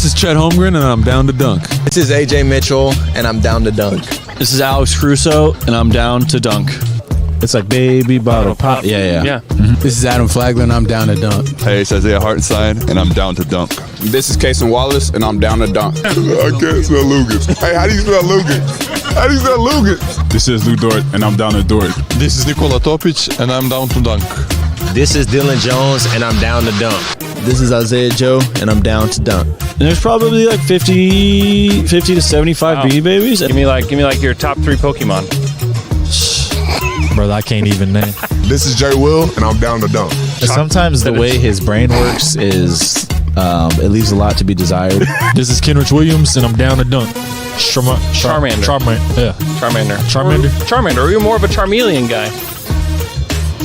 This is Chet Holmgren, and I'm down to dunk. This is AJ Mitchell, and I'm down to dunk. This is Alex Crusoe, and I'm down to dunk. It's like baby bottle pop. Yeah. Mm-hmm. This is Adam Flagler, and I'm down to dunk. Hey, it's Isaiah Hartenstein, and I'm down to dunk. This is Kason Wallace, and I'm down to dunk. I can't spell Lucas. Hey, how do you spell Lucas? How do you spell Lucas? This is Lou Dort, and I'm down to Dort. This is Nikola Topic, and I'm down to dunk. This is Dylan Jones, and I'm down to dunk. This is Isaiah Joe, and I'm down to dunk. And there's probably like 50 to 75 Beanie Babies. Give me like your top 3 Pokemon. Brother, I can't even name. This is Jay Will, and I'm down to dunk. Sometimes the way his brain works is, it leaves a lot to be desired. This is Kenrich Williams, and I'm down to dunk. Charmander. Yeah. Charmander. Or are you more of a Charmeleon guy?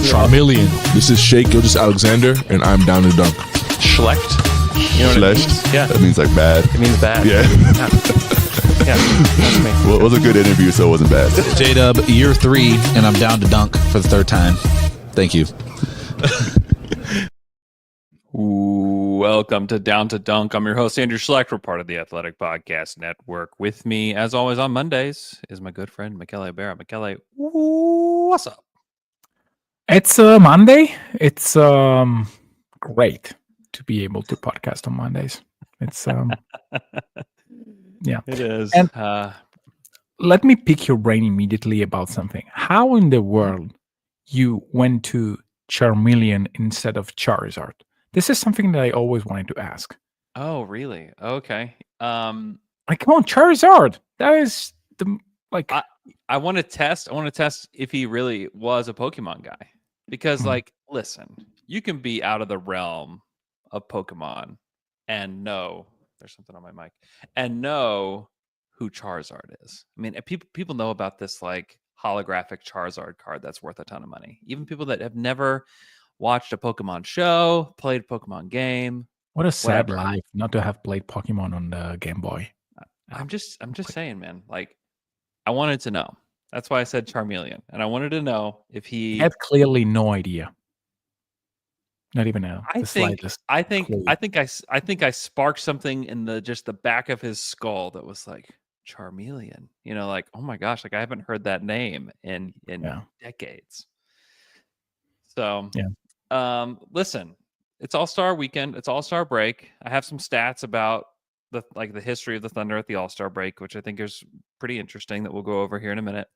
Charmeleon. This is Shea Gilgeous-Alexander, and I'm down to dunk. Schlecht. You know what Schlecht? it means? Yeah. That means like bad. It means bad. Yeah. Yeah. That's me. Well, it was a good interview, so it wasn't bad. J-Dub, year 3, and I'm down to dunk for the 3rd time. Thank you. Welcome to Down to Dunk. I'm your host, Andrew Schlecht. We're part of the Athletic Podcast Network. With me, as always, on Mondays is my good friend, Michele Berra. Michele, what's up? It's Monday. It's great to be able to podcast on Mondays. It's yeah, it is. And let me pick your brain immediately about something. How in the world you went to Charmeleon instead of Charizard? This is something that I always wanted to ask. Oh, really? Okay. Like, come on, Charizard. That is the like. I want to test. I want to test if he really was a Pokemon guy. Because, like, listen, you can be out of the realm of Pokemon and know there's something on my mic and know who Charizard is. I mean, people know about this like holographic Charizard card that's worth a ton of money. Even people that have never watched a Pokemon show, played a Pokemon game. What a sad life not to have played Pokemon on the Game Boy. I'm just saying, man. Like, I wanted to know. That's why I said Charmeleon, and I wanted to know if he had clearly no idea. Not even a I think I sparked something in the back of his skull that was like Charmeleon. You know, like, oh my gosh, like I haven't heard that name in decades. So listen, it's All-Star weekend, it's All-Star break. I have some stats about the history of the Thunder at the All-Star break, which I think is pretty interesting that we'll go over here in a minute.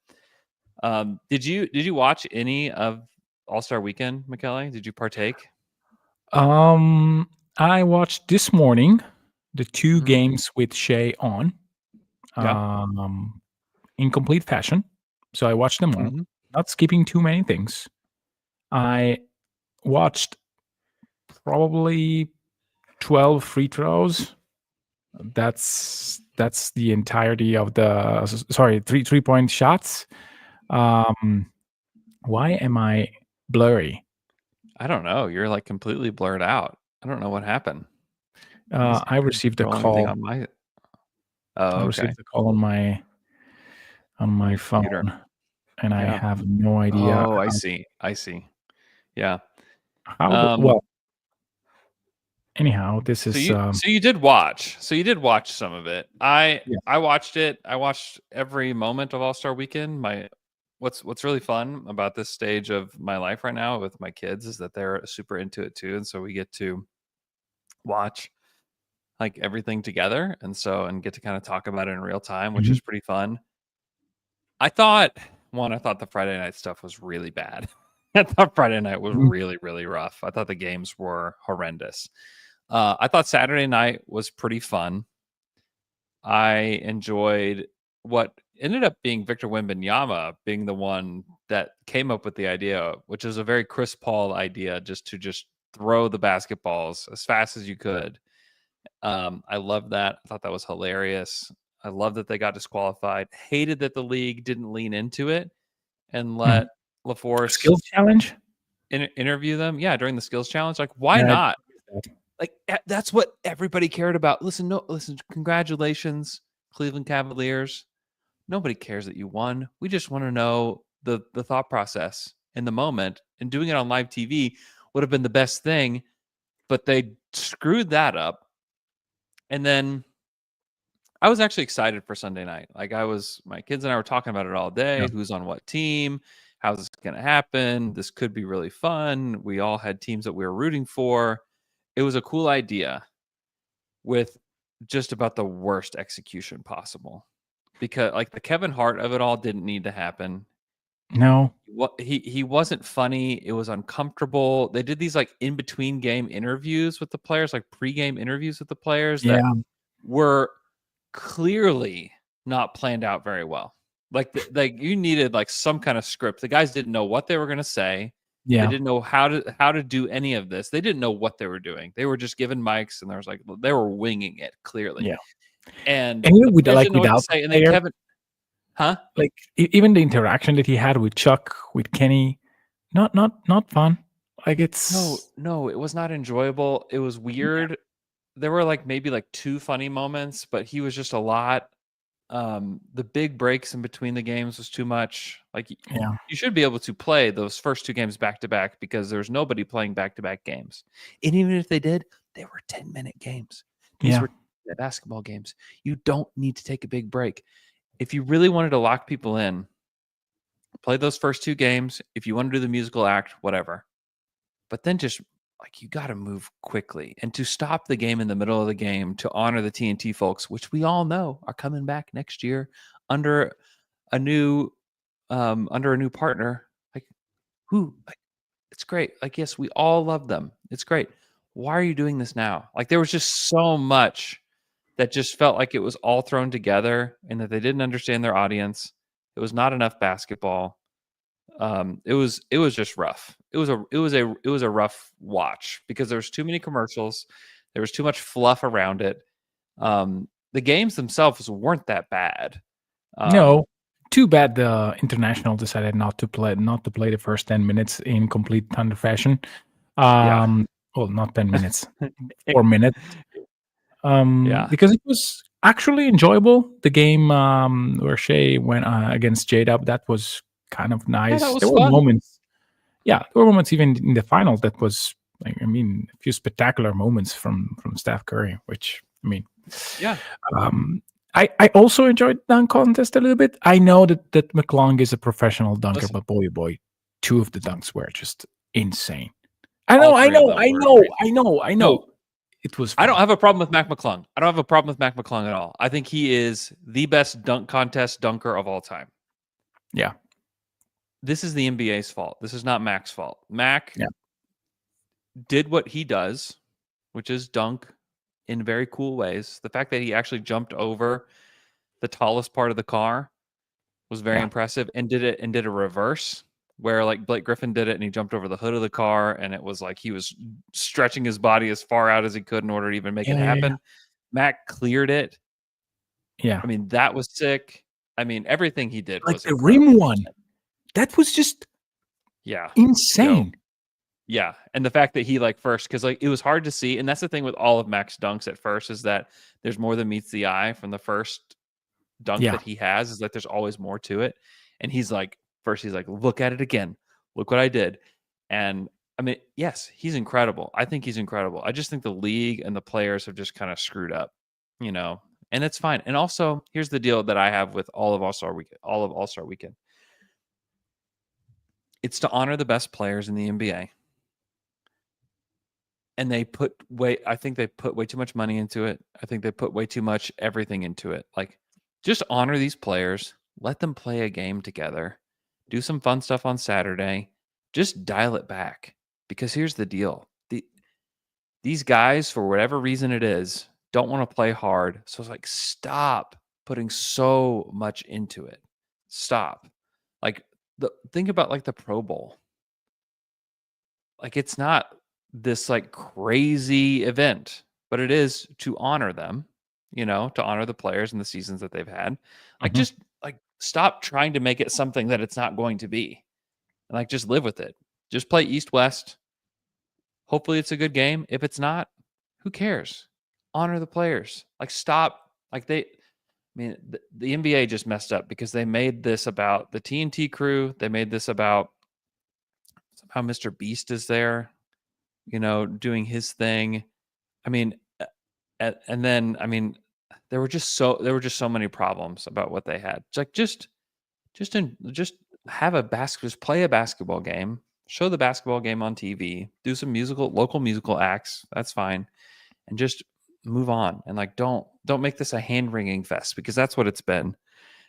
Did you watch any of All-Star weekend, Michele? Did you partake? I watched this morning the 2 games with Shea on in complete fashion. So I watched them all, not skipping too many things. I watched probably 12 free throws. That's the entirety of the 3-point shots. Why am I blurry? I don't know. You're like completely blurred out. I don't know what happened. I received a call on my. I received a call on my phone, computer. And I have no idea. Oh, I see. Yeah. Well. Anyhow, this is. So you did watch. So you did watch some of it. I watched it. I watched every moment of All-Star Weekend. What's really fun about this stage of my life right now with my kids is that they're super into it too, and so we get to watch like everything together, and get to kind of talk about it in real time, which is pretty fun. I thought the Friday night stuff was really bad. I thought Friday night was really, really rough. I thought the games were horrendous. I thought Saturday night was pretty fun. I enjoyed what ended up being Victor Wembanyama being the one that came up with the idea, which is a very Chris Paul idea, just to throw the basketballs as fast as you could. I loved that. I thought that was hilarious. I love that they got disqualified. Hated that the league didn't lean into it and let LaForce skills challenge interview them. Yeah, during the skills challenge. Like, why not? Like, that's what everybody cared about. Listen, congratulations, Cleveland Cavaliers. Nobody cares that you won. We just want to know the thought process in the moment, and doing it on live TV would have been the best thing, but they screwed that up. And then I was actually excited for Sunday night. Like my kids and I were talking about it all day. Yeah. Who's on what team? How's this going to happen? This could be really fun. We all had teams that we were rooting for. It was a cool idea with just about the worst execution possible, because like the Kevin Hart of it all didn't need to happen. No. He wasn't funny. It was uncomfortable. They did these like in between game interviews with the players, like pre-game interviews with the players that were clearly not planned out very well. Like you needed like some kind of script. The guys didn't know what they were going to say. Yeah. They didn't know how to do any of this. They didn't know what they were doing. They were just given mics, and there was like they were winging it clearly. Yeah. And even with players like didn't know what to without say. And player, then Kevin, like even the interaction that he had with Chuck, with Kenny, not fun. Like it's no, it was not enjoyable. It was weird. There were like maybe like 2 funny moments, but he was just a lot. The big breaks in between the games was too much. Like you should be able to play those first 2 games back to back, because there's nobody playing back to back games. And even if they did, they were 10-minute games. These were basketball games. You don't need to take a big break. If you really wanted to lock people in, play those first 2 games. If you want to do the musical act, whatever. But then just like you got to move quickly, and to stop the game in the middle of the game to honor the TNT folks, which we all know are coming back next year under a new partner. Like it's great. Like, yes, we all love them. It's great. Why are you doing this now? Like, there was just so much that just felt like it was all thrown together, and that they didn't understand their audience. It was not enough basketball. It was just rough. It was a rough watch, because there was too many commercials. There was too much fluff around it. The games themselves weren't that bad. No, too bad the international decided not to play the first 10 minutes in complete Thunder fashion. Well, not 10 minutes, 4 minutes. Because it was actually enjoyable. The game where Shea went against J-Dub, that was kind of nice. that was there fun. were moments. Yeah, there were moments even in the finals that was, like, I mean, a few spectacular moments from Steph Curry, which, I mean, I also enjoyed the dunk contest a little bit. I know that McClung is a professional dunker, but boy, 2 of the dunks were just insane. I know. It was fun. I don't have a problem with Mac McClung. I don't have a problem with Mac McClung at all. I think he is the best dunk contest dunker of all time. Yeah. This is the NBA's fault. This is not Mac's fault. Mac did what he does, which is dunk in very cool ways. The fact that he actually jumped over the tallest part of the car was very impressive, and did a reverse where like Blake Griffin did it, and he jumped over the hood of the car, and it was like he was stretching his body as far out as he could in order to even make it happen. Mac cleared it. Yeah. I mean, that was sick. I mean, everything he did like was the rim one. That was just insane. Yeah. And the fact that he like first, because like it was hard to see. And that's the thing with all of Mac's dunks at first, is that there's more than meets the eye from the first dunk that he has, is like there's always more to it. And he's like, first he's like, look at it again. Look what I did. And I mean, yes, he's incredible. I think he's incredible. I just think the league and the players have just kind of screwed up, and it's fine. And also, here's the deal that I have with all of All-Star Weekend. It's to honor the best players in the NBA. And I think they put way too much money into it. I think they put way too much everything into it. Like, just honor these players. Let them play a game together. Do some fun stuff on Saturday. Just dial it back. Because here's the deal. These guys, for whatever reason it is, don't want to play hard. So it's like, stop putting so much into it. Stop. Like, think about like the Pro Bowl. Like, it's not this like crazy event, but it is to honor them, to honor the players and the seasons that they've had. Like, just like stop trying to make it something that it's not going to be, and like just live with it. Just play East-West. Hopefully it's a good game. If it's not, who cares? Honor the players. Like, stop. Like, the NBA just messed up because they made this about the TNT crew. They made this about somehow Mr. Beast is there, doing his thing. I mean, and then I mean, there were just so many problems about what they had. It's like just have just play a basketball game, show the basketball game on TV, do some local musical acts. That's fine, and just move on. And like, don't make this a hand wringing fest, because that's what it's been.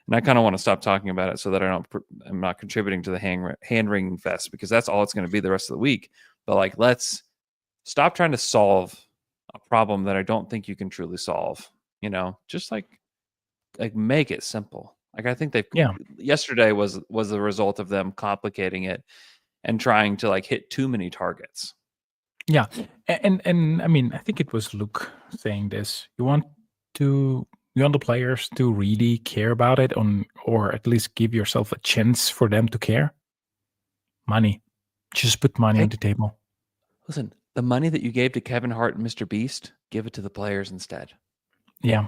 And I kind of want to stop talking about it so that I'm not contributing to the hand wringing fest, because that's all it's going to be the rest of the week. But like, let's stop trying to solve a problem that I don't think you can truly solve. Just like make it simple. Like, I think yesterday was the result of them complicating it and trying to like hit too many targets. Yeah. And I mean, I think it was Luke saying this. You want the players to really care about it, or at least give yourself a chance for them to care. Money. Just put money on the table. Listen, the money that you gave to Kevin Hart and Mr. Beast, give it to the players instead. Yeah.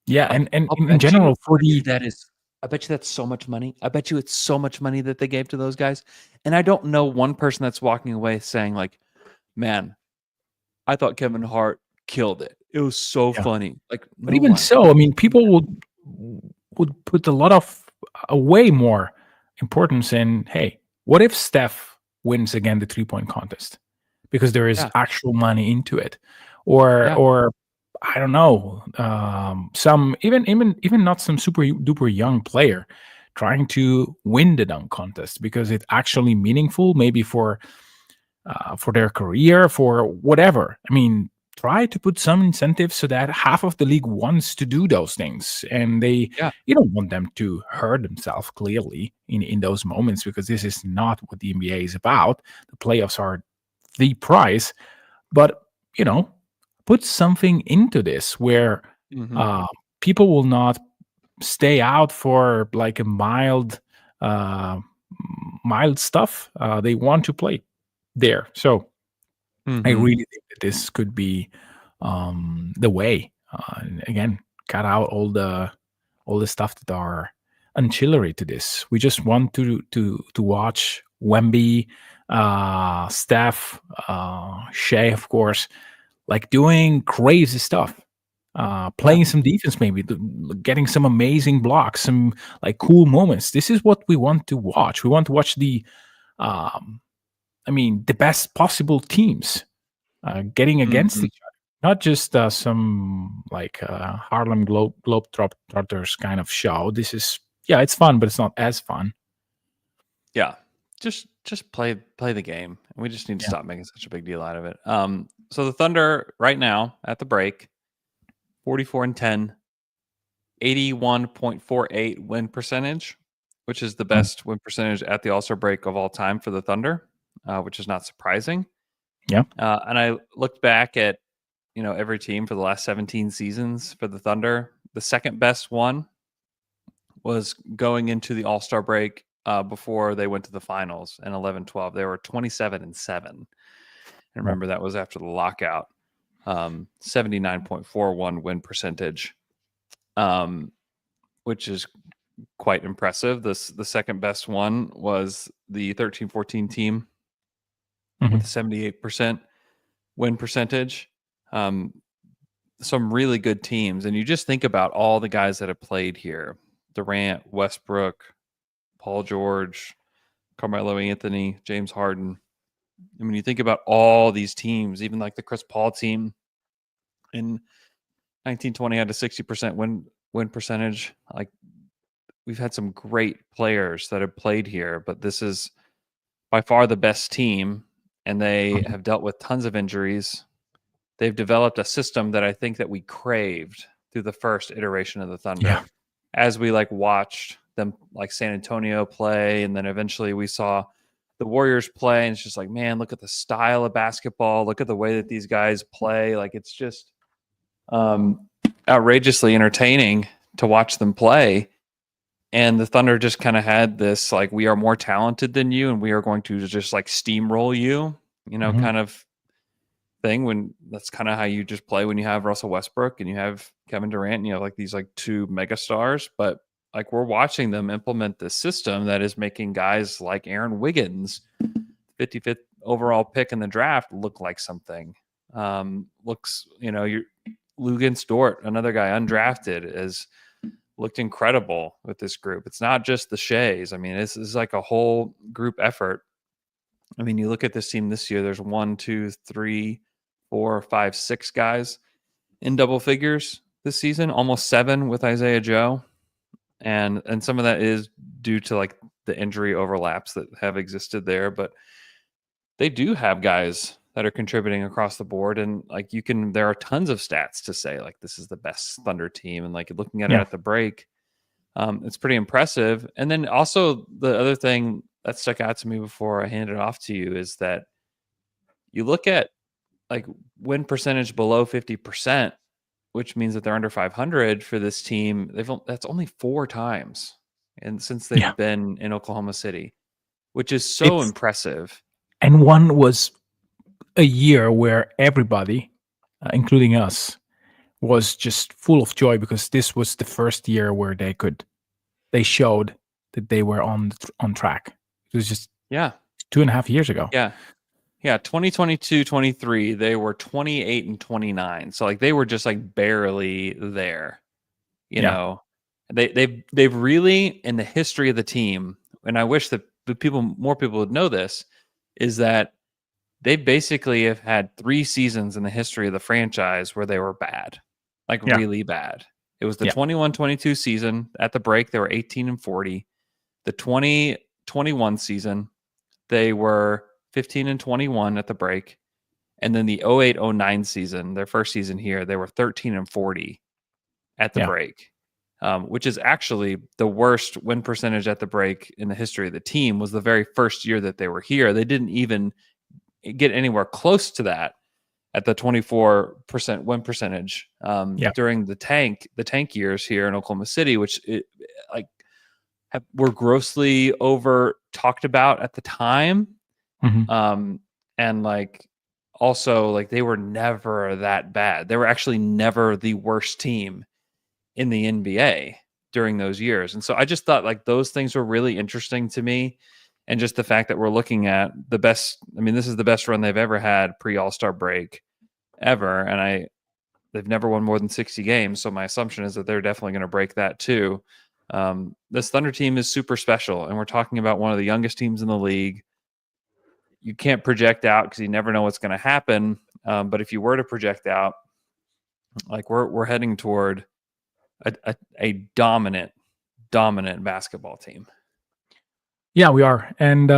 Yeah, and in general, I bet you that's so much money. I bet you it's so much money that they gave to those guys. And I don't know one person that's walking away saying like, man, I thought Kevin Hart killed it. It was so funny. Like, but even so, I mean, people would put a way more importance in, hey, what if Steph wins again the 3-point contest? Because there is actual money into it. Or I don't know, some even not some super duper young player trying to win the dunk contest because it's actually meaningful, maybe for their career, for whatever. I mean, try to put some incentives so that half of the league wants to do those things, and you don't want them to hurt themselves clearly in those moments, because this is not what the NBA is about. The playoffs are the prize, but put something into this where people will not stay out for like a mild stuff. They want to play there. So I really think that this could be the way. Again, cut out all the stuff that are ancillary to this. We just want to watch Wemby, Steph, Shea, of course, like doing crazy stuff, playing some defense, maybe getting some amazing blocks, some like cool moments. This is what we want to watch. We want to watch the best possible teams getting against each other, not just some like Harlem Globetrotters kind of show. This is it's fun, but it's not as fun. Yeah, just play the game. We just need to stop making such a big deal out of it. So the Thunder right now at the break, 44-10, 81.48 win percentage, which is the best win percentage at the All-Star break of all time for the Thunder, which is not surprising. Yeah. And I looked back at every team for the last 17 seasons for the Thunder. The second best one was going into the All-Star break before they went to the finals in 11-12. They were 27-7. And remember, that was after the lockout. 79.41 win percentage, which is quite impressive. The second best one was the 13-14 team with 78% win percentage. Some really good teams. And you just think about all the guys that have played here: Durant, Westbrook, Paul George, Carmelo Anthony, James Harden. I mean, you think about all these teams, even like the Chris Paul team in 1920 had a 60% win percentage. Like, we've had some great players that have played here, but this is by far the best team, and they have dealt with tons of injuries. They've developed a system that I think that we craved through the first iteration of the Thunder. As we like watched them like San Antonio play, and then eventually we saw the Warriors play, and it's just like, man, look at the style of basketball. Look at the way that these guys play. Like, it's just outrageously entertaining to watch them play. And the Thunder just kind of had this, like, we are more talented than you, and we are going to just like steamroll you, kind of thing. When that's kind of how you just play when you have Russell Westbrook and you have Kevin Durant, and you have like these like two mega stars. But like, we're watching them implement this system that is making guys like Aaron Wiggins, 55th overall pick in the draft, look like something. Lugens Dort, another guy undrafted, has looked incredible with this group. It's not just the Shays. I mean, this is like a whole group effort. I mean, you look at this team this year, there's 1, 2, 3, 4, 5, 6 guys in double figures this season, almost 7 with Isaiah Joe. And some of that is due to like the injury overlaps that have existed there, but they do have guys that are contributing across the board. And like there are tons of stats to say like this is the best Thunder team. And like looking at it at the break, it's pretty impressive. And then also the other thing that stuck out to me before I hand it off to you is that you look at like win percentage below 50%, which means that they're under 500 for this team. That's only 4 times, and since they've been in Oklahoma City, which is so impressive. And one was a year where everybody, including us, was just full of joy because this was the first year where they showed that they were on track. It was just 2.5 years ago. Yeah. 2022-23, they were 28 and 29. So like they were just like barely there. You know, they've really, in the history of the team, and I wish that more people would know this, is that they basically have had 3 seasons in the history of the franchise where they were bad, like really bad. It was the 21-22 season. At the break, they were 18 and 40. The 2021 season, they were 15 and 21 at the break. And then the 08-09 season, their first season here, they were 13 and 40 at the break, which is actually the worst win percentage at the break in the history of the team. Was the very first year that they were here. They didn't even get anywhere close to that at the 24% win percentage during the tank years here in Oklahoma City, which were grossly over talked about at the time. And like also like they were never that bad. They were actually never the worst team in the NBA during those years. And so I just thought like those things were really interesting to me. And just the fact that we're looking at the best, I mean, this is the best run they've ever had pre-All-Star break ever. And they've never won more than 60 games. So my assumption is that they're definitely going to break that too. This Thunder team is super special. And we're talking about one of the youngest teams in the league. You can't project out because you never know what's going to happen. But if you were to project out, like we're heading toward a dominant basketball team. Yeah, we are. And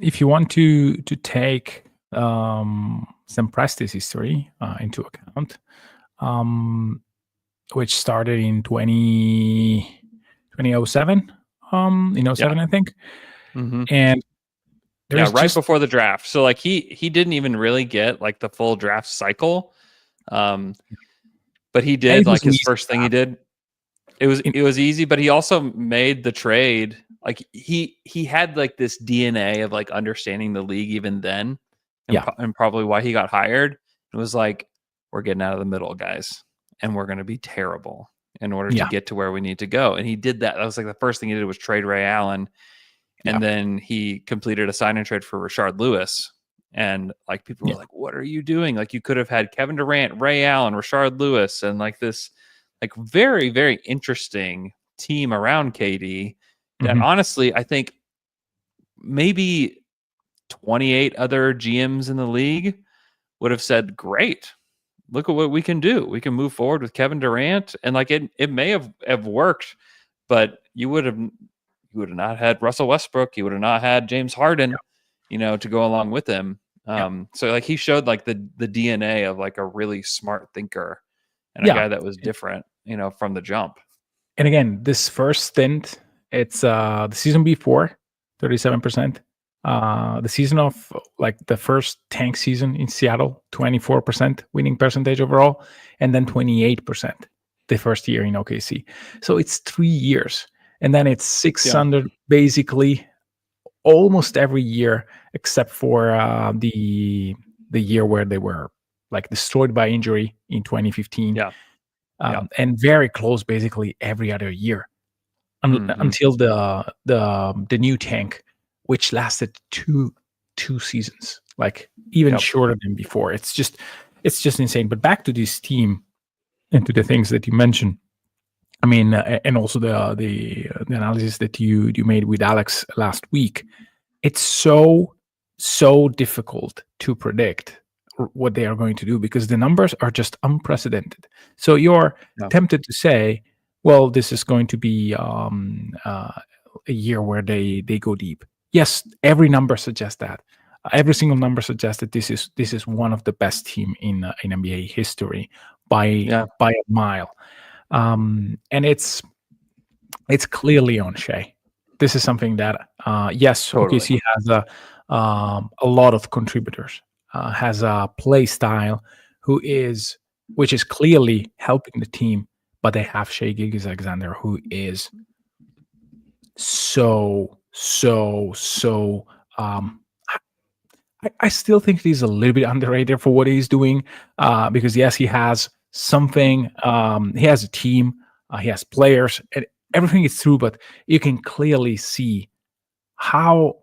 if you want to take some Prestes history into account, which started in 2007, in 07, I think. And right before the draft. So like he didn't even really get like the full draft cycle. But he did like his first thing he did. It was easy, but he also made the trade. Like he had like this DNA of like understanding the league even then, and probably why he got hired. It was like, we're getting out of the middle, guys, and we're going to be terrible in order to get to where we need to go. And he did that. That was like the first thing he did was trade Ray Allen, and then he completed a sign and trade for Rashard Lewis. And like people were like, "What are you doing? Like you could have had Kevin Durant, Ray Allen, Rashard Lewis, and like this like very very interesting team around KD." That honestly, I think maybe 28 other GMs in the league would have said, great, look at what we can do. We can move forward with Kevin Durant. And like it may have worked, but you would have not had Russell Westbrook. You would have not had James Harden, to go along with him. So like he showed like the DNA of like a really smart thinker and a guy that was different, from the jump. And again, this first stint, it's the season before 37%. The season of like the first tank season in Seattle, 24% winning percentage overall, and then 28% the first year in OKC. So it's 3 years, and then it's 600 basically almost every year except for the year where they were like destroyed by injury in 2015. And very close basically every other year. Until the new tank, which lasted two seasons, like even shorter than before. It's just insane. But back to this team, into the things that you mentioned. I mean, and also the analysis that you made with Alex last week. It's so difficult to predict what they are going to do because the numbers are just unprecedented. So you're tempted to say, well, this is going to be a year where they go deep. Yes, every number suggests that. Every single number suggests that this is one of the best team in NBA history by a mile. And it's clearly on Shea. This is something that yes, Totally. OKC has a lot of contributors, has a play style which is clearly helping the team, but they have Shea Gilgeous-Alexander, who is so I still think he's a little bit underrated for what he's doing, because yes, he has something. He has a team, he has players, and everything is true. But you can clearly see how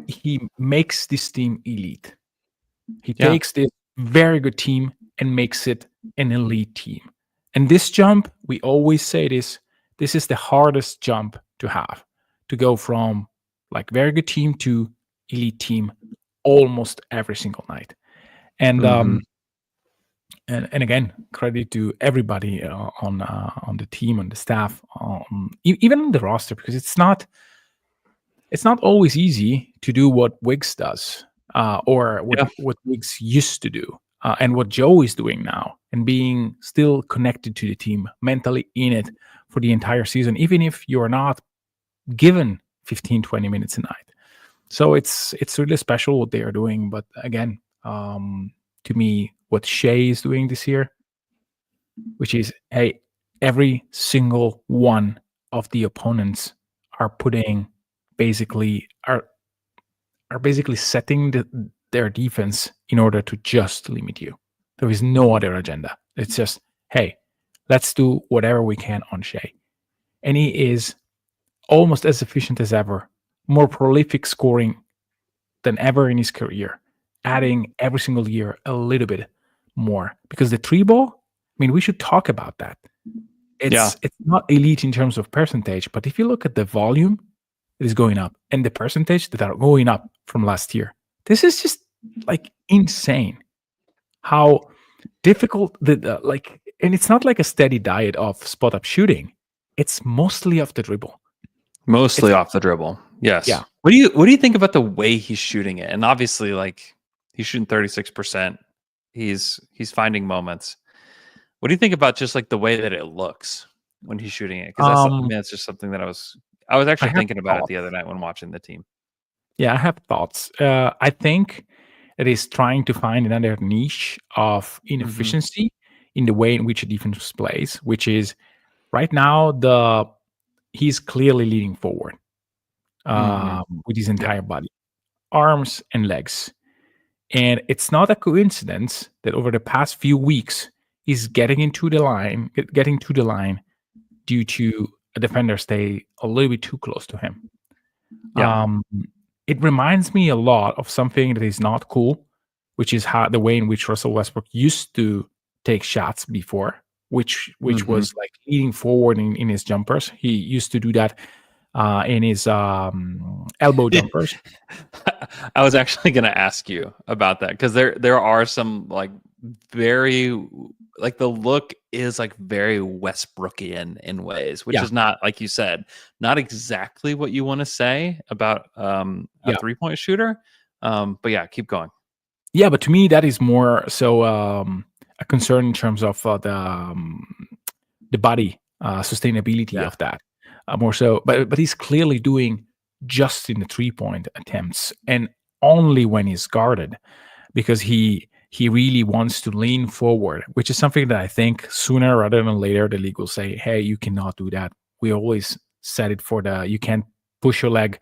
he makes this team elite. He takes this very good team and makes it an elite team. And this jump, we always say this is the hardest jump to have, to go from like very good team to elite team almost every single night. And and again, credit to everybody on the team, on the staff, even on the roster, because it's not always easy to do what Wiggs does, or what Wiggs used to do, and what Joe is doing now, and being still connected to the team, mentally in it for the entire season, even if you're not given 15-20 minutes a night. So it's really special what they are doing. But again, to me, what Shea is doing this year, which is, hey, every single one of the opponents are basically setting their defense in order to just limit you. There is no other agenda. It's just, hey, let's do whatever we can on Shea. And he is almost as efficient as ever, more prolific scoring than ever in his career, adding every single year a little bit more. Because the three ball, I mean, we should talk about that. It's not elite in terms of percentage, but if you look at the volume, it is going up, and the percentage that are going up from last year, this is just like insane. How difficult and it's not like a steady diet of spot up shooting. It's mostly off the dribble. Mostly off the dribble. Yes. Yeah. What do you think about the way he's shooting it? And obviously, like, he's shooting 36%. He's finding moments. What do you think about just like the way that it looks when he's shooting it? Because that's just something that I was actually thinking about it the other night when watching the team. Yeah, I have thoughts. I think it is trying to find another niche of inefficiency in the way in which a defense plays, which is right now he's clearly leaning forward with his entire body, arms and legs. And it's not a coincidence that over the past few weeks, he's getting to the line due to a defender stay a little bit too close to him. It reminds me a lot of something that is not cool, which is the way in which Russell Westbrook used to take shots before, which was like leaning forward in his jumpers. He used to do that in his elbow jumpers. I was actually going to ask you about that, because there are some like very, like, the look is like very Westbrookian in ways, which is not, like you said, not exactly what you want to say about a 3-point shooter. But yeah, keep going. Yeah, but to me that is more so a concern in terms of the body sustainability of that. More so, but he's clearly doing just in the 3-point attempts, and only when he's guarded, because he really wants to lean forward, which is something that I think sooner rather than later the league will say, hey, you cannot do that. We always said it you can't push your leg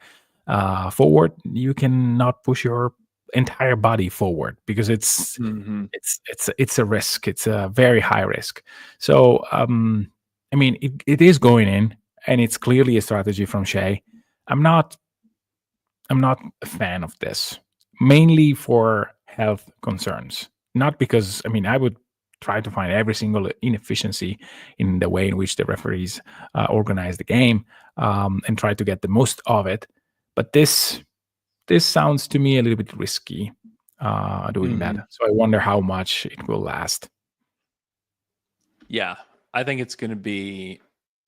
forward. You cannot push your entire body forward, because it's a risk. It's a very high risk. So I mean, it is going in, and it's clearly a strategy from Shea. I'm not a fan of this, mainly for health concerns. Not because, I mean, I would try to find every single inefficiency in the way in which the referees organize the game, and try to get the most of it. But this sounds to me a little bit risky, doing that. So I wonder how much it will last. Yeah, I think it's going to be.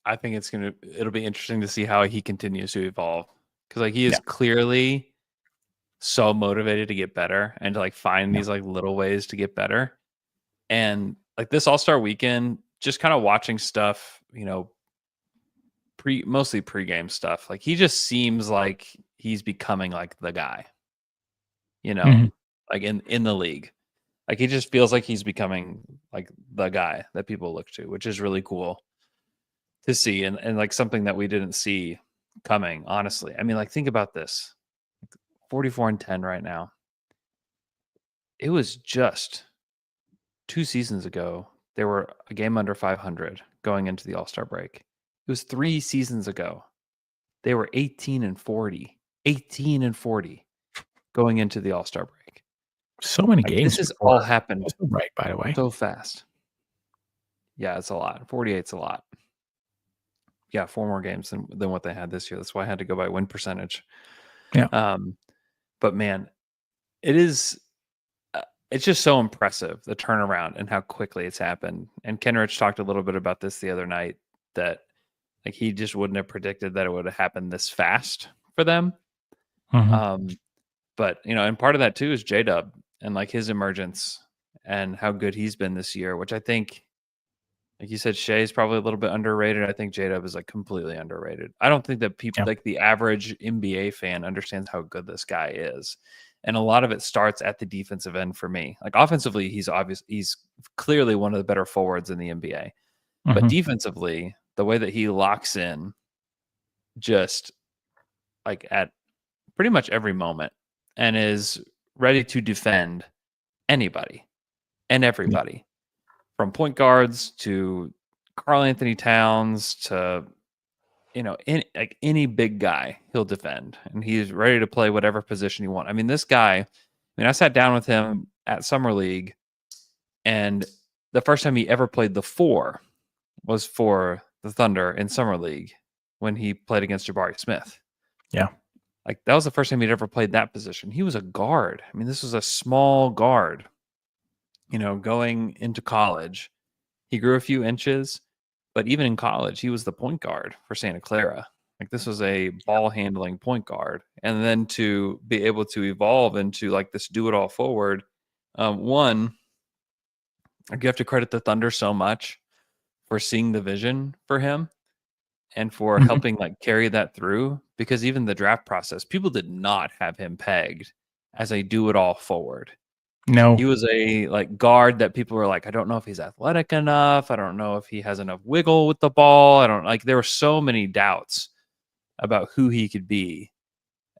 It'll be interesting to see how he continues to evolve, because like he is clearly so motivated to get better and to like find these like little ways to get better. And like this All-Star weekend, just kind of watching stuff, mostly pregame stuff. Like he just seems like he's becoming like the guy, like in the league. Like he just feels like he's becoming like the guy that people look to, which is really cool to see, and like something that we didn't see coming, honestly. I mean, like think about this. 44-10 right now. It was just 2 seasons ago they were a game under 500 going into the All-Star break. It was 3 seasons ago they were 18-40 going into the All-Star break. So many games. This has all happened right, by the way, so fast. Yeah, it's a lot. 48's a lot. Yeah, 4 more games than what they had this year. That's why I had to go by win percentage. Yeah. But man, it's just so impressive, the turnaround and how quickly it's happened. And Kenrich talked a little bit about this the other night, that like he just wouldn't have predicted that it would have happened this fast for them. But and part of that too is J-Dub and like his emergence and how good he's been this year, which I think, like you said, Shea is probably a little bit underrated. I think J-Dub is like completely underrated. I don't think that people like the average NBA fan understands how good this guy is. And a lot of it starts at the defensive end for me. Like offensively, he's clearly one of the better forwards in the NBA. But defensively, the way that he locks in just like at pretty much every moment and is ready to defend anybody and everybody. From point guards to Karl Anthony Towns to, any big guy, he'll defend, and he's ready to play whatever position you want. I mean, this guy, I sat down with him at Summer League, and the first time he ever played the 4 was for the Thunder in Summer League when he played against Jabari Smith. Yeah. Like that was the first time he'd ever played that position. He was a guard. I mean, this was a small guard. Going into college, he grew a few inches, but even in college, he was the point guard for Santa Clara. Like this was a ball handling point guard. And then to be able to evolve into like this do it all forward, one, you have to credit the Thunder so much for seeing the vision for him and for helping like carry that through, because even the draft process, people did not have him pegged as a do it all forward. No, he was a like guard that people were like, I don't know if he's athletic enough. I don't know if he has enough wiggle with the ball. There were so many doubts about who he could be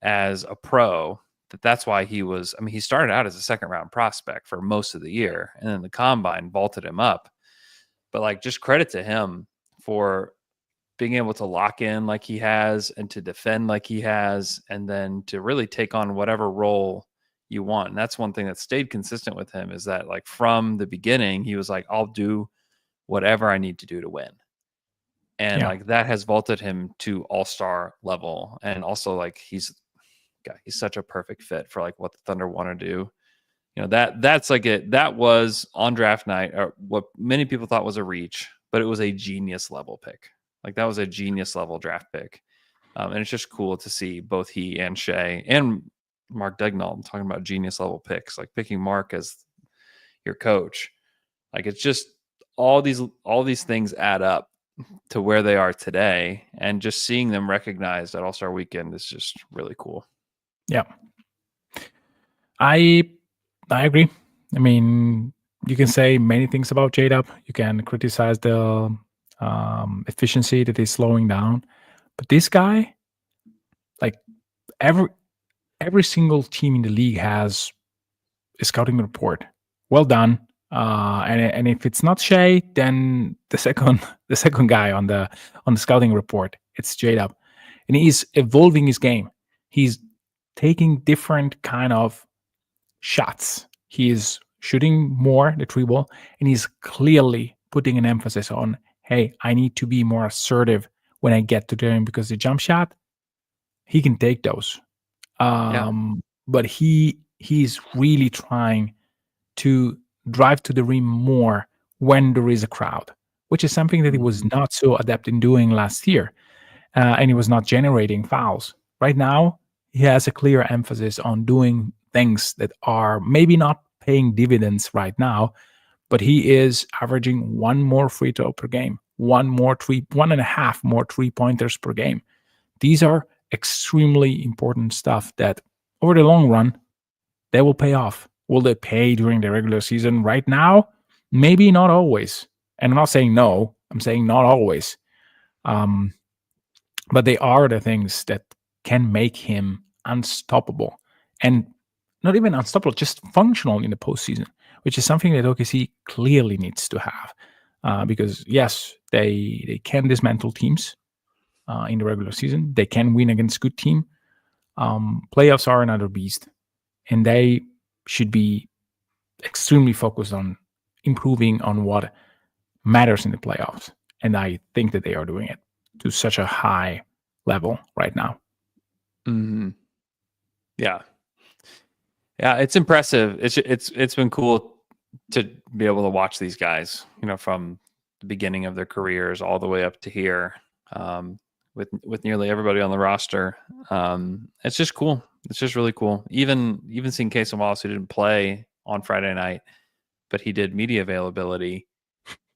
as a pro that's why he started out as a 2nd round prospect for most of the year. And then the combine vaulted him up. But like, just credit to him for being able to lock in like he has and to defend like he has, and then to really take on whatever role you want. And that's one thing that stayed consistent with him, is that like from the beginning, he was like, I'll do whatever I need to do to win. And like that has vaulted him to all-star level. And also like he's such a perfect fit for like what the Thunder want to do. That's like that was on draft night, or what many people thought was a reach, but it was a genius level pick. Like that was a genius level draft pick. And it's just cool to see both he and Shea and Mark Daigneault talking about genius level picks, like picking Mark as your coach. Like it's just all these things add up to where they are today, and just seeing them recognized at All-Star Weekend is just really cool. Yeah. I agree. I mean, you can say many things about J-Dub. You can criticize the efficiency that is slowing down, but this guy, like every single team in the league has a scouting report. Well done. And if it's not Shea, then the second guy on the scouting report, it's J-Dub, and he's evolving his game. He's taking different kind of shots. He is shooting more the 3-ball, and he's clearly putting an emphasis on, hey, I need to be more assertive when I get to the rim, because the jump shot, he can take those. But he's really trying to drive to the rim more when there is a crowd, which is something that he was not so adept in doing last year. And he was not generating fouls. Right now, he has a clear emphasis on doing things that are maybe not paying dividends right now, but he is averaging one more free throw per game, one and a half more 3-pointers per game. These are extremely important stuff that over the long run, they will pay off. Will they pay during the regular season? Right now, maybe not always. And I'm not saying no, I'm saying not always. But they are the things that can make him unstoppable. And not even unstoppable, just functional in the postseason, which is something that OKC clearly needs to have. Because, yes, they can dismantle teams in the regular season. They can win against good team. Playoffs are another beast. And they should be extremely focused on improving on what matters in the playoffs. And I think that they are doing it to such a high level right now. Mm-hmm. Yeah, it's impressive. It's been cool to be able to watch these guys, from the beginning of their careers all the way up to here, with nearly everybody on the roster. It's just cool. It's just really cool. Even seeing Casey Wallace, who didn't play on Friday night, but he did media availability.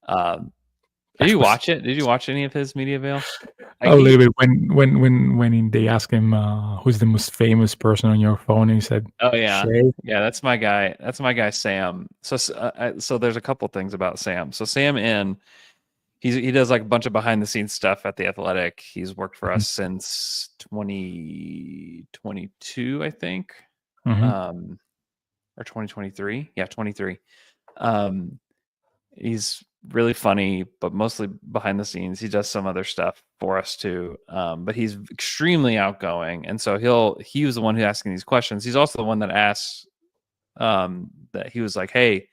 Did you watch it? Did you watch any of his media avail? A little bit. When they asked him who's the most famous person on your phone, he said, "Oh yeah, Shay. Yeah, that's my guy. That's my guy, Sam." So there's a couple things about Sam. So Sam he does like a bunch of behind the scenes stuff at the Athletic. He's worked for us since 2022, I think, or 2023. Yeah, 23. He's really funny, but mostly behind the scenes. He does some other stuff for us too. But he's extremely outgoing. And so he was the one who asking these questions. He's also the one that asks that he was like, hey,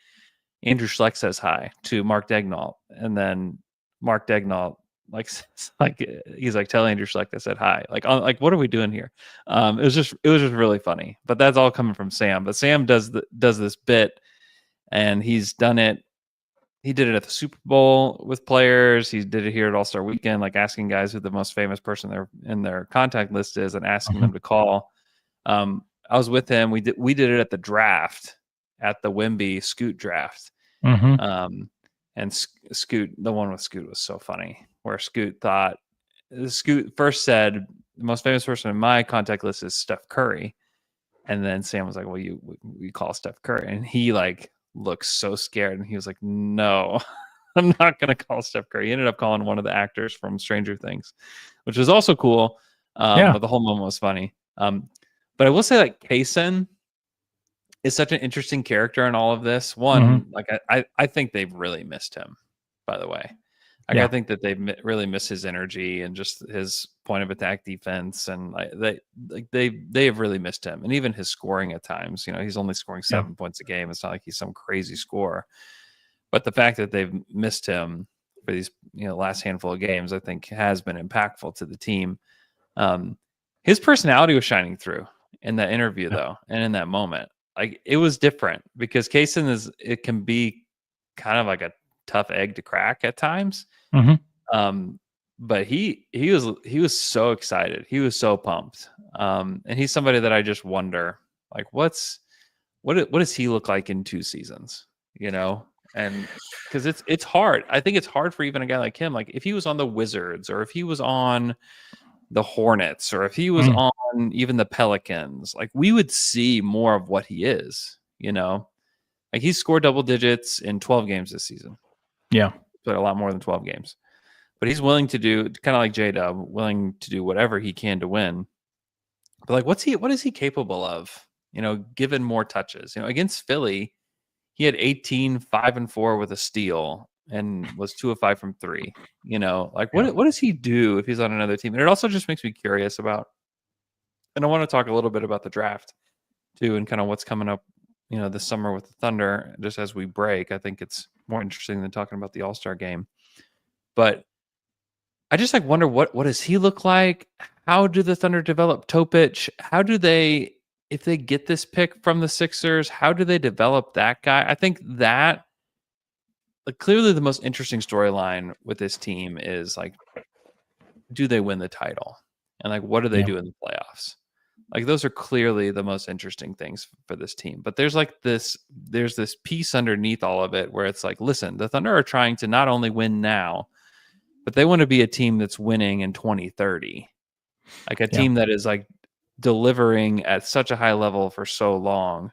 Andrew Schlecht says hi to Mark Daigneault. And then Mark Daigneault he's like, tell Andrew Schlecht I said hi. Like what are we doing here? It was just really funny. But that's all coming from Sam. But Sam does this bit, and he's done it. He did it at the Super Bowl with players. He did it here at All-Star Weekend, like asking guys who the most famous person in their contact list is and asking them to call. I was with him. We did it at the draft, at the Wemby Scoot draft. And Scoot, the one with Scoot was so funny, where Scoot first said, the most famous person in my contact list is Steph Curry. And then Sam was like, well, we call Steph Curry. And he looks so scared, and he was like, no, I'm not going to call Steph Curry. He ended up calling one of the actors from Stranger Things, which was also cool. But the whole moment was funny. But I will say, Kaysen is such an interesting character in all of this. One, I think they've really missed him, by the way. I think that they've really missed his energy and just his point of attack defense, and they have really missed him, and even his scoring at times. He's only scoring 7 points a game. It's not like he's some crazy scorer, but the fact that they've missed him for these last handful of games, I think, has been impactful to the team. His personality was shining through in that interview, though, and in that moment, it was different, because Kaysen it can be kind of like a tough egg to crack at times. But he was so excited. He was so pumped. And he's somebody that I just wonder, what does he look like in 2 seasons? And because it's hard. I think it's hard for even a guy like him. If he was on the Wizards, or if he was on the Hornets, or if he was on even the Pelicans, we would see more of what he is. He scored double digits in 12 games this season. Yeah. But a lot more than 12 games. But he's willing to do, kind of like J-Dub, willing to do whatever he can to win. But what is he capable of? Given more touches. Against Philly, he had 18, 5 and 4 with a steal, and was 2 of 5 from 3. What does he do if he's on another team? And it also just makes me curious about, and I want to talk a little bit about the draft too, and kind of what's coming up this summer with the Thunder. Just as we break, I think it's more interesting than talking about the All-Star game. But I just wonder what does he look like? How do the Thunder develop Topic? How do they, if they get this pick from the Sixers, how do they develop that guy? I think that clearly the most interesting storyline with this team is do they win the title? And what do they do in the playoffs? Those are clearly the most interesting things for this team. But there's this piece underneath all of it where it's listen, the Thunder are trying to not only win now, but they want to be a team that's winning in 2030. A team that is delivering at such a high level for so long.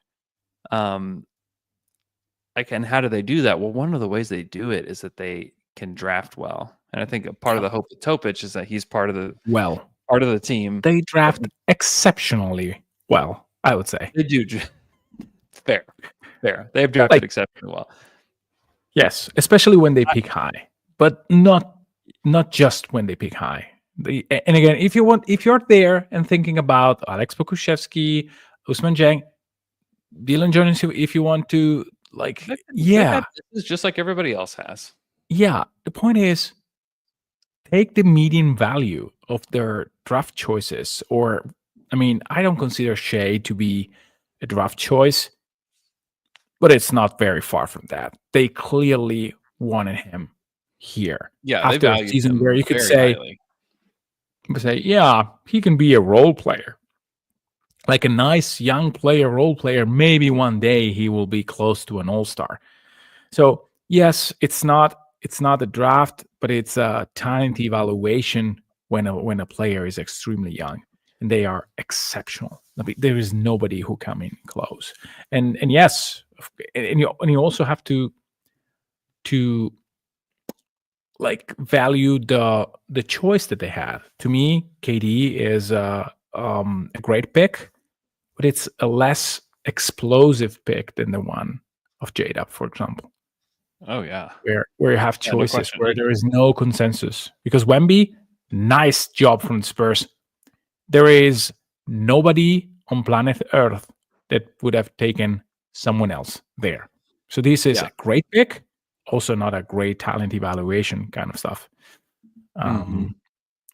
And how do they do that? Well, one of the ways they do it is that they can draft well. And I think a part of the hope of Topic is that he's part of the team. They draft exceptionally well, I would say. They do. Fair. They have drafted exceptionally well. Yes, especially when they pick high, but not just when they pick high. And again, if you're there and thinking about Alex Pokusevski, Usman Jang, Dylan Jones, if you want to, this is just like everybody else has. Yeah, the point is, take the median value of their draft choices. I don't consider Shea to be a draft choice, but it's not very far from that. They clearly wanted him here. Yeah, after a season where you could say, yeah, he can be a role player, a nice young player, role player. Maybe one day he will be close to an all-star. So yes, it's not a draft, but it's a talent evaluation when a player is extremely young, and they are exceptional. There is nobody who come in close. And yes, and you also have to value the choice that they have. To me, KD is a great pick, but it's a less explosive pick than the one of J-Dub, for example. Oh yeah, where you have choices, where there is no consensus. Because Wemby, nice job from the Spurs. There is nobody on planet Earth that would have taken someone else there. So this is a great pick, also not a great talent evaluation kind of stuff.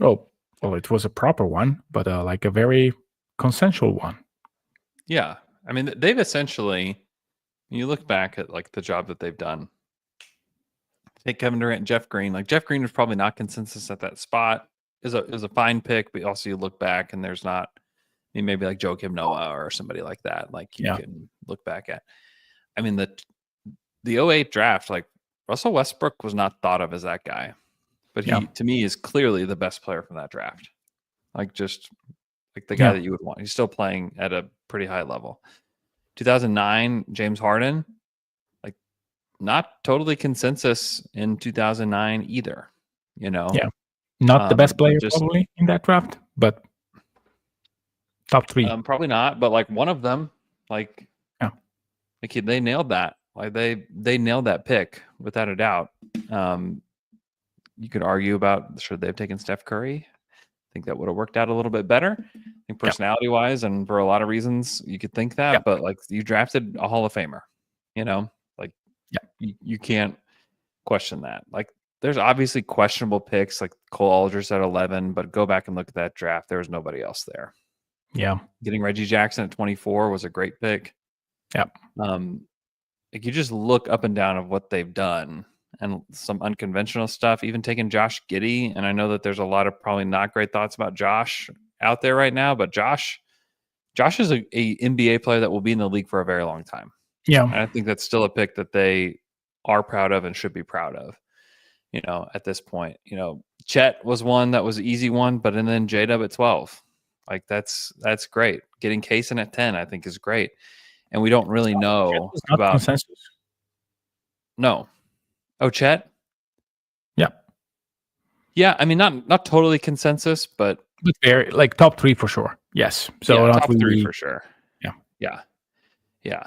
Well, it was a proper one, but a very consensual one. Yeah, I mean, they've essentially, when you look back at the job that they've done. Take Kevin Durant and Jeff Green. Jeff Green was probably not consensus at that spot. Is a fine pick, but also you look back and there's not. Maybe Joakim Noah or somebody like that. You can look back at. I mean the 08 draft. Russell Westbrook was not thought of as that guy, but he to me is clearly the best player from that draft. The guy that you would want. He's still playing at a pretty high level. 2009 James Harden. Not totally consensus in 2009 either, not the best player probably in that draft, but top 3. Probably not, but one of them, they nailed that. They nailed that pick without a doubt. You could argue about should they have taken Steph Curry. I think that would have worked out a little bit better. I think personality wise, and for a lot of reasons, you could think that. But you drafted a Hall of Famer, You can't question that. There's obviously questionable picks like Cole Aldridge at 11, but go back and look at that draft. There was nobody else there. Yeah. Getting Reggie Jackson at 24 was a great pick. Yep. You just look up and down of what they've done and some unconventional stuff, even taking Josh Giddey. And I know that there's a lot of probably not great thoughts about Josh out there right now, but Josh is a NBA player that will be in the league for a very long time. Yeah. And I think that's still a pick that they are proud of and should be proud of, at this point. Chet was one that was an easy one, but and then J-Dub at 12. That's great. Getting Kaysen at 10, I think, is great. And we don't really know about consensus. No. Oh, Chet? Yeah. Yeah, I mean not totally consensus, but very top 3 for sure. Yes. So top 3 for sure. Yeah. Yeah.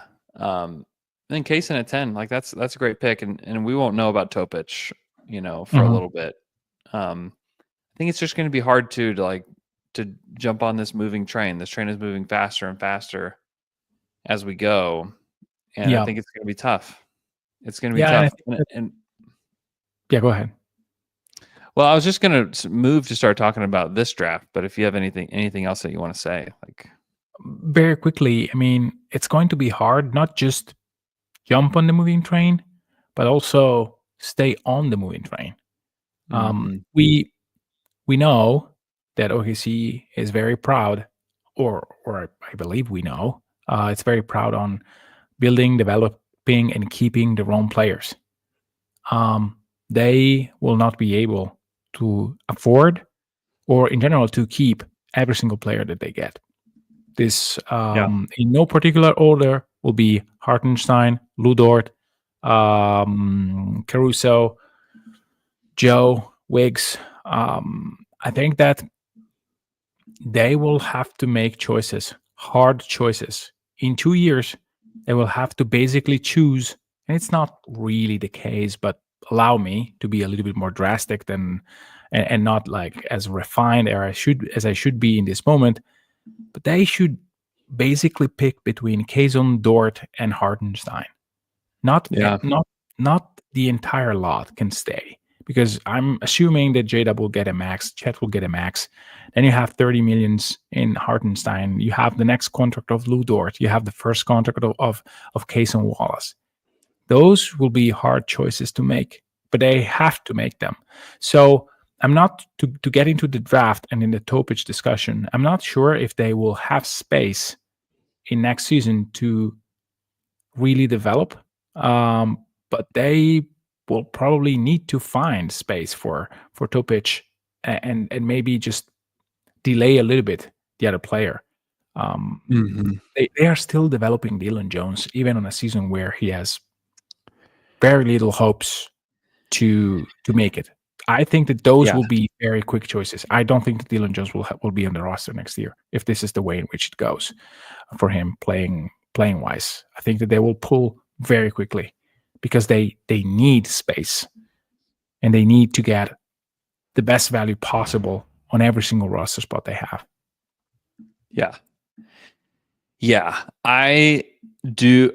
Then Kaysen at 10, that's a great pick, and we won't know about Topic, for a little bit. I think it's just going to be hard to jump on this moving train. This train is moving faster and faster as we go, and I think it's going to be tough. It's going to be Yeah, tough. And yeah, go ahead. well, I was just going to move to start talking about this draft, but if you have anything else that you want to say, like Very quickly, I mean, it's going to be hard, not just jump on the moving train, but also stay on the moving train. We know that OKC is very proud, or I believe we know, it's very proud on building, developing, and keeping their own players. They will not be able to afford, or in general, to keep every single player that they get. This, in no particular order, will be Hartenstein, Lou Dort, Caruso, Joe, Wiggs. I think that they will have to make choices, hard choices. In 2 years, they will have to basically choose, and it's not really the case, but allow me to be a little bit more drastic than, and not like as refined as I should be in this moment. But they should basically pick between Kazon, Dort, and Hartenstein. Not the entire lot can stay, because I'm assuming that J-Dub will get a max, Chet will get a max. Then you have 30 millions in Hartenstein. You have the next contract of Lou Dort. You have the first contract of Kayson Wallace. Those will be hard choices to make, but they have to make them. So I'm not, to get into the draft and in the Topic discussion, I'm not sure if they will have space in next season to really develop. But they will probably need to find space for Topic and maybe just delay a little bit the other player. They are still developing Dylan Jones, even on a season where he has very little hopes to make it. I think that those will be very quick choices. I don't think that Dylan Jones will be on the roster next year if this is the way in which it goes for him playing wise. I think that they will pull very quickly because they need space and they need to get the best value possible on every single roster spot they have. Yeah, I do.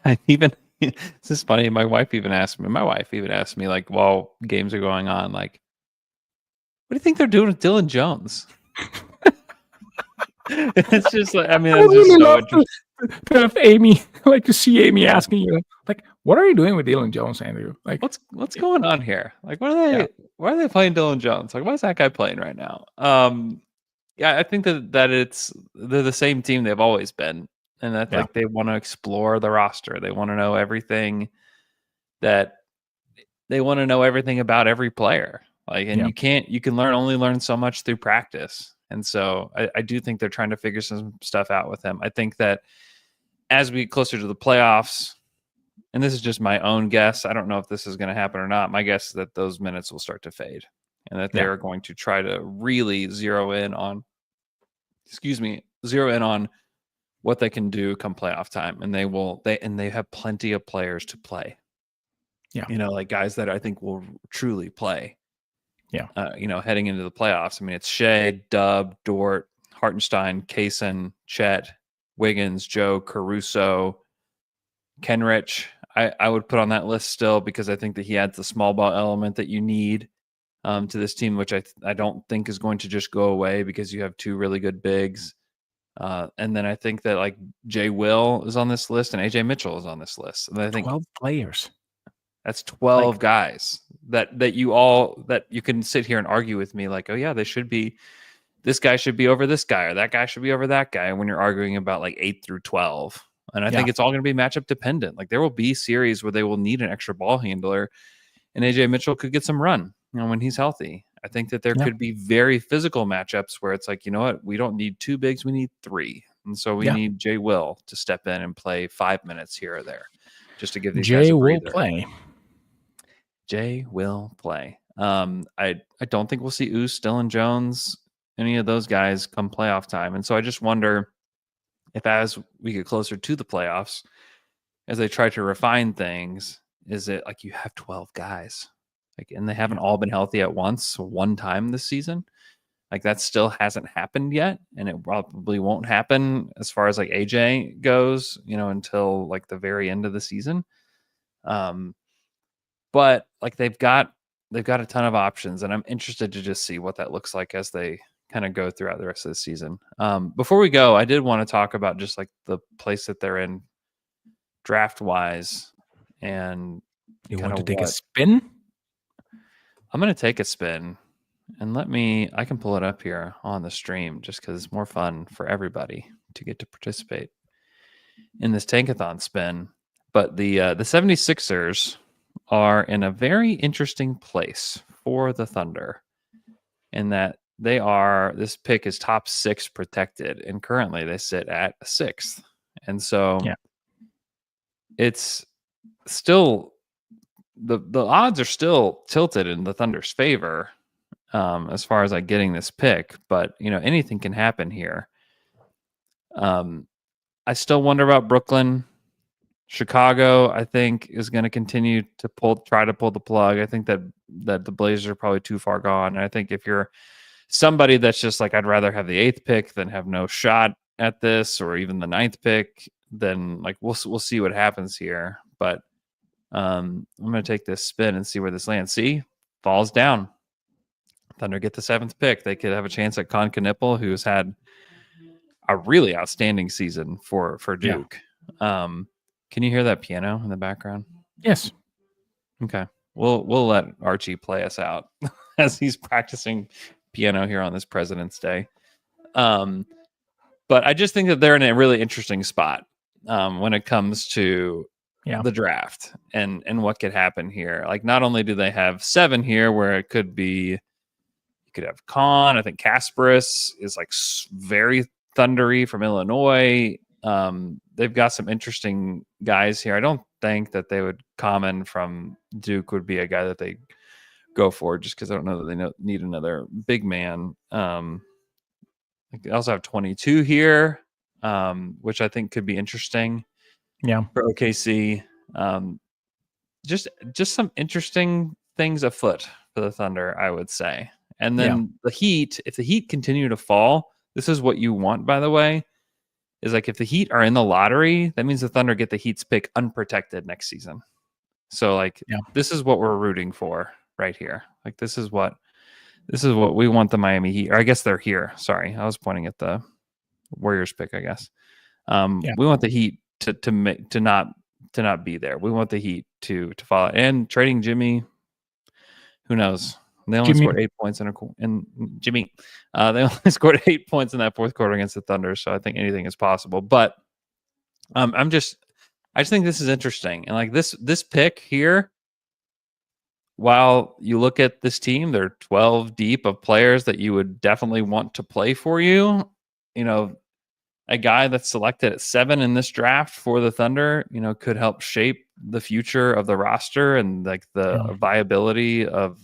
I even, this is funny. My wife even asked me, like, while games are going on, like, what do you think they're doing with Dylan Jones? It's just like, I mean, that's just so interesting. To have Amy, like to see Amy asking you, like, what are you doing with Dylan Jones, Andrew? Like, what's going on here? Like, why are they playing Dylan Jones? Like, why is that guy playing right now? Yeah, I think that they're the same team they've always been, and that's like they want to explore the roster. They want to know everything about every player. Like, and you can only learn so much through practice. And so I do think they're trying to figure some stuff out with him. I think that as we get closer to the playoffs, and this is just my own guess, I don't know if this is going to happen or not. My guess is that those minutes will start to fade and that they're going to try to really zero in on what they can do come playoff time. And they have plenty of players to play. Yeah. Like guys that I think will truly play. Yeah. Heading into the playoffs. I mean, it's Shea, Dub, Dort, Hartenstein, Kaysen, Chet, Wiggins, Joe, Caruso, Kenrich. I would put on that list still because I think that he adds the small ball element that you need to this team, which I don't think is going to just go away because you have two really good bigs. And then I think that like Jay Will is on this list and AJ Mitchell is on this list. And I think 12 players. That's 12 guys that you can sit here and argue with me like, oh yeah, this guy should be over this guy or that guy should be over that guy. And when you're arguing about like 8 through 12, and I think it's all going to be matchup dependent. Like there will be series where they will need an extra ball handler and AJ Mitchell could get some run, when he's healthy. I think that there could be very physical matchups where it's like, you know what, we don't need 2 bigs, we need 3. And so we need Jay Will to step in and play 5 minutes here or there just to give these guys a breather. Jay will play. I don't think we'll see Oos, Dylan Jones, any of those guys come playoff time. And so I just wonder if as we get closer to the playoffs, as they try to refine things, is it like you have 12 guys? And they haven't all been healthy at one time this season. Like that still hasn't happened yet, and it probably won't happen as far as like AJ goes, until like the very end of the season. But like they've got a ton of options, and I'm interested to just see what that looks like as they kind of go throughout the rest of the season. Before we go, I did want to talk about just like the place that they're in draft wise, and you want to take a spin? I'm going to take a spin, and I can pull it up here on the stream just because it's more fun for everybody to get to participate in this tankathon spin. But the 76ers are in a very interesting place for the Thunder in that this pick is top 6 protected, and currently they sit at 6th. And so it's still the odds are still tilted in the Thunder's favor as far as like getting this pick, but anything can happen here. I still wonder about Brooklyn. Chicago, I think, is going to continue to try to pull the plug. I think that the Blazers are probably too far gone. And I think if you're somebody that's just like, I'd rather have the 8th pick than have no shot at this, or even the 9th pick, then like we'll see what happens here. But I'm going to take this spin and see where this lands. See, falls down. Thunder get the 7th pick. They could have a chance at Con Knipple, who's had a really outstanding season for Duke. Yeah. Can you hear that piano in the background? Yes. Okay. We'll let Archie play us out as he's practicing piano here on this President's Day. But I just think that they're in a really interesting spot when it comes to the draft and what could happen here. Like, not only do they have 7 here, where it could be, you could have Con. I think Kasparis is like very thundery from Illinois. They've got some interesting guys here. I don't think that they would Common from Duke would be a guy that they go for, just because I don't know that they need another big man. They also have 22 here, which I think could be interesting. Yeah, for OKC. Just some interesting things afoot for the Thunder, I would say. And then the Heat, if the Heat continue to fall, this is what you want, by the way, is like if the Heat are in the lottery, that means the Thunder get the Heat's pick unprotected next season. So like this is what we're rooting for right here. Like this is what we want the Miami Heat, or I guess they're here. Sorry, I was pointing at the Warriors pick, I guess. We want the Heat to not be there. We want the Heat to follow. And trading Jimmy, who knows? They only scored 8 points in Jimmy. They only scored 8 points in that fourth quarter against the Thunder, so I think anything is possible. But I just think this is interesting, and like this pick here. While you look at this team, they're 12 deep of players that you would definitely want to play for you. You know, a guy that's selected at 7 in this draft for the Thunder, could help shape the future of the roster and like the viability of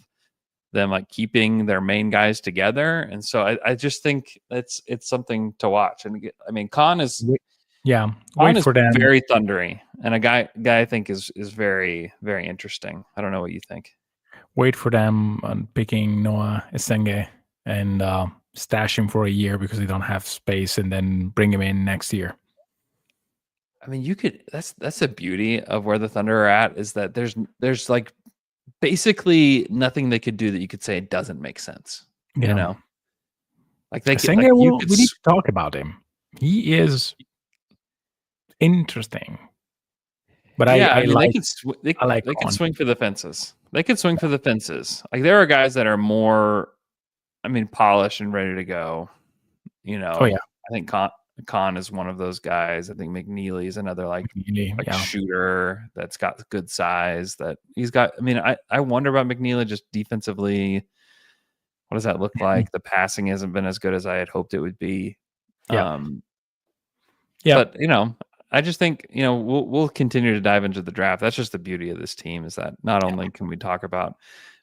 them like keeping their main guys together. And so I just think it's something to watch. And I mean, Con is very thundery, and a guy I think is very, very interesting. I don't know what you think. Wait for them on picking Noah Esenge and stash him for a year because they don't have space, and then bring him in next year. I mean, you could. That's the beauty of where the Thunder are at, is that there's like basically nothing they could do that you could say it doesn't make sense. You know, like they could, like, we need to talk about him. He is interesting, but I mean, they can swing for the fences. They could swing for the fences. Like there are guys that are more, polished and ready to go. I think Con is one of those guys. I think McNeely is another shooter that's got good size. That he's got. I wonder about McNeely just defensively. What does that look like? The passing hasn't been as good as I had hoped it would be. But I just think we'll continue to dive into the draft. That's just the beauty of this team, is that not only can we talk about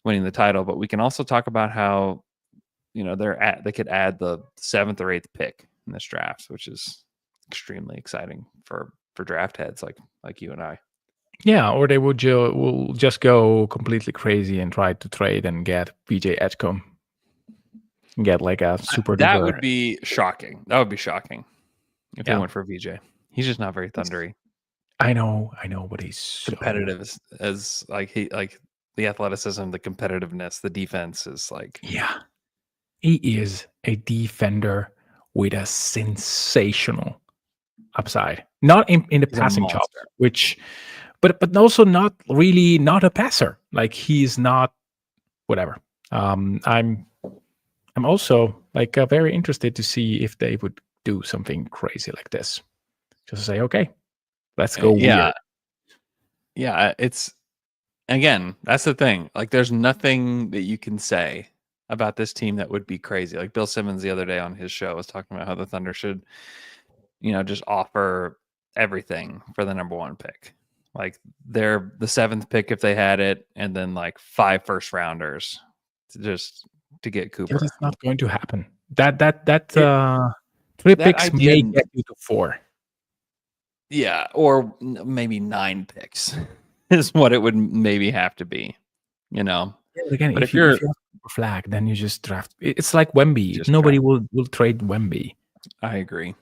winning the title, but we can also talk about how they could add the 7th or 8th pick in this draft, which is extremely exciting for draft heads like you and I. Yeah, or they will just go completely crazy and try to trade and get PJ Edgecombe. and get like a super. That duper. would be shocking. That would be shocking if they Yeah. went for VJ. He's just not very thundery. I know, but he's so Competitive as like the athleticism, the competitiveness, the defense is like Yeah, he is a defender with a sensational upside. Not in the he's a passing chops, monster. which, but also not really not a passer. Like he's not whatever. I'm also like very interested to see if they would do something crazy like this. Just say, okay, let's go weird. Yeah, it's again, that's the thing. Like there's nothing that you can say about this team that would be crazy. Like Bill Simmons the other day on his show was talking about how the Thunder should, just offer everything for the number 1 pick. Like they're the 7th pick if they had it, and then like 5 first rounders to get Cooper. That's not going to happen. That 3 picks may get you to 4. Yeah, or maybe 9 picks is what it would maybe have to be, Yeah, but again, But if you have a flag, then you just draft. It's like Wemby. Nobody will trade Wemby. I agree.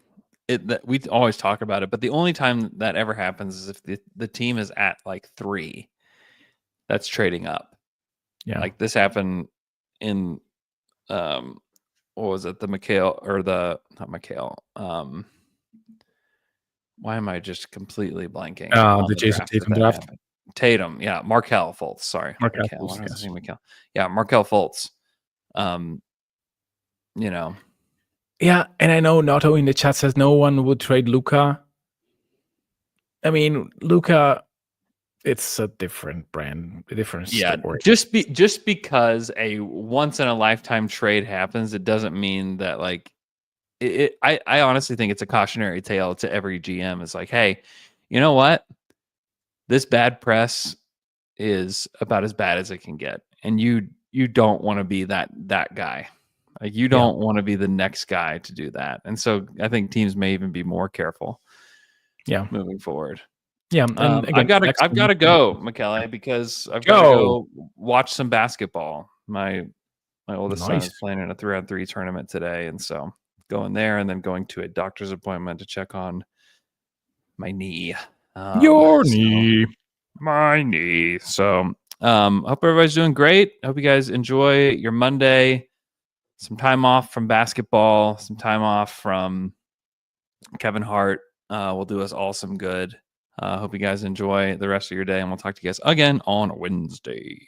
We always talk about it, but the only time that ever happens is if the team is at like 3, that's trading up. Yeah, like this happened in what was it? The Michele or the not Michele. Why am I just completely blanking? The Jason Tatum draft. Happened? Tatum, yeah, Markelle Fultz. Sorry, Markelle Michele. Fultz, Why was I yes. saying Michele? Yeah, Markelle Fultz. Yeah, and I know Nato in the chat says no one would trade Luka. I mean, Luka, it's a different brand, a different story. Just because a once in a lifetime trade happens, it doesn't mean that like I honestly think it's a cautionary tale to every GM. It's like, hey, you know what? This bad press is about as bad as it can get, and you don't want to be that guy. Like you don't want to be the next guy to do that. And so I think teams may even be more careful. Yeah, moving forward. Yeah, and again, I've got to go, Michele, because I've got to go watch some basketball. My oldest son is playing in a 3-on-3 tournament today, and so going there and then going to a doctor's appointment to check on my knee. Your knee. My knee. So hope everybody's doing great. Hope you guys enjoy your Monday. Some time off from basketball, some time off from Kevin Hart will do us all some good. Hope you guys enjoy the rest of your day, and we'll talk to you guys again on Wednesday.